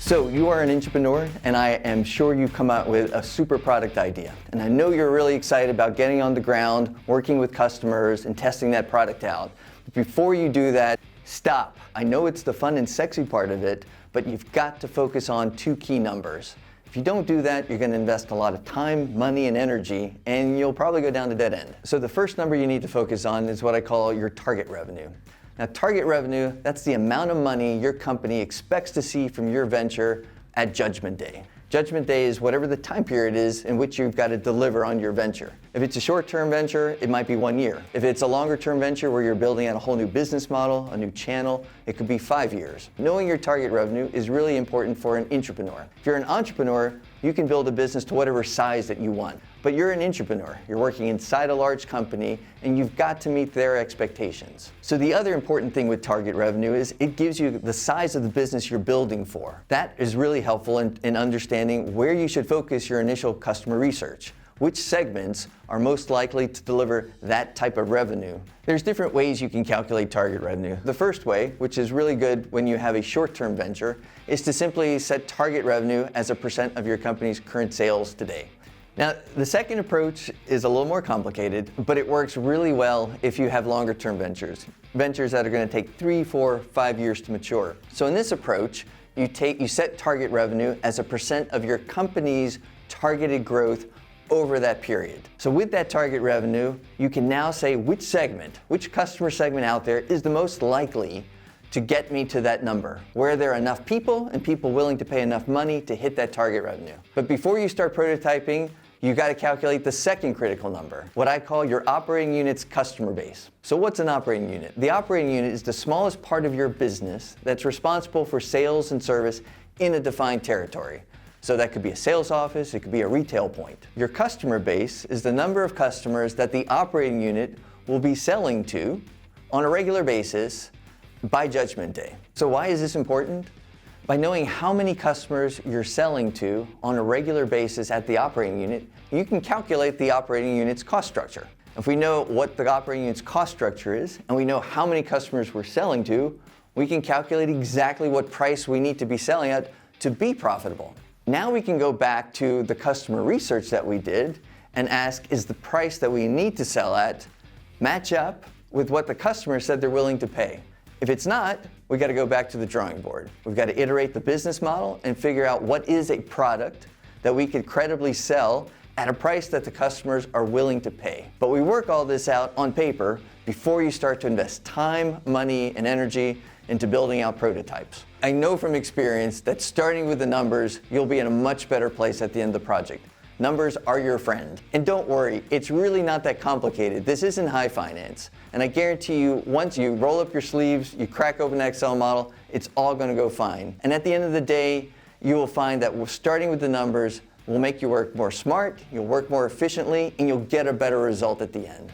So you are an Intrapreneur, and I am sure you've come out with a super product idea. And I know you're really excited about getting on the ground, working with customers, and testing that product out. But before you do that, stop. I know it's the fun and sexy part of it, but you've got to focus on two key numbers. If you don't do that, you're going to invest a lot of time, money, and energy, and you'll probably go down the dead end. So the first number you need to focus on is what I call your target revenue. Now, target revenue, that's the amount of money your company expects to see from your venture at Judgment Day. Judgment Day is whatever the time period is in which you've got to deliver on your venture. If it's a short-term venture, it might be 1 year. If it's a longer-term venture where you're building out a whole new business model, a new channel, it could be 5 years. Knowing your target revenue is really important for an Intrapreneur. If you're an entrepreneur, you can build a business to whatever size that you want. But you're an Intrapreneur. You're working inside a large company, and you've got to meet their expectations. So the other important thing with target revenue is it gives you the size of the business you're building for. That is really helpful in understanding where you should focus your initial customer research. Which segments are most likely to deliver that type of revenue? There's different ways you can calculate target revenue. The first way, which is really good when you have a short-term venture, is to simply set target revenue as a % of your company's current sales today. Now, the second approach is a little more complicated, but it works really well if you have longer-term ventures that are going to take 3, 4, 5 years to mature. So in this approach, you set target revenue as a % of your company's targeted growth over that period. So with that target revenue, you can now say which customer segment out there is the most likely to get me to that number, where there are enough people and people willing to pay enough money to hit that target revenue. But before you start prototyping, you got to calculate the second critical number, what I call your operating unit's customer base. So what's an operating unit? The operating unit is the smallest part of your business that's responsible for sales and service in a defined territory. So that could be a sales office, it could be a retail point. Your customer base is the number of customers that the operating unit will be selling to on a regular basis by Judgment Day. So why is this important? By knowing how many customers you're selling to on a regular basis at the operating unit, you can calculate the operating unit's cost structure. If we know what the operating unit's cost structure is, and we know how many customers we're selling to, we can calculate exactly what price we need to be selling at to be profitable. Now we can go back to the customer research that we did and ask, is the price that we need to sell at match up with what the customer said they're willing to pay? If it's not, we got to go back to the drawing board. We've got to iterate the business model and figure out what is a product that we could credibly sell at a price that the customers are willing to pay. But we work all this out on paper before you start to invest time, money, and energy into building out prototypes. I know from experience that starting with the numbers, you'll be in a much better place at the end of the project. Numbers are your friend. And don't worry, it's really not that complicated. This isn't high finance. And I guarantee you, once you roll up your sleeves, you crack open an Excel model, it's all going to go fine. And at the end of the day, you will find that starting with the numbers will make you work more smart, you'll work more efficiently, and you'll get a better result at the end.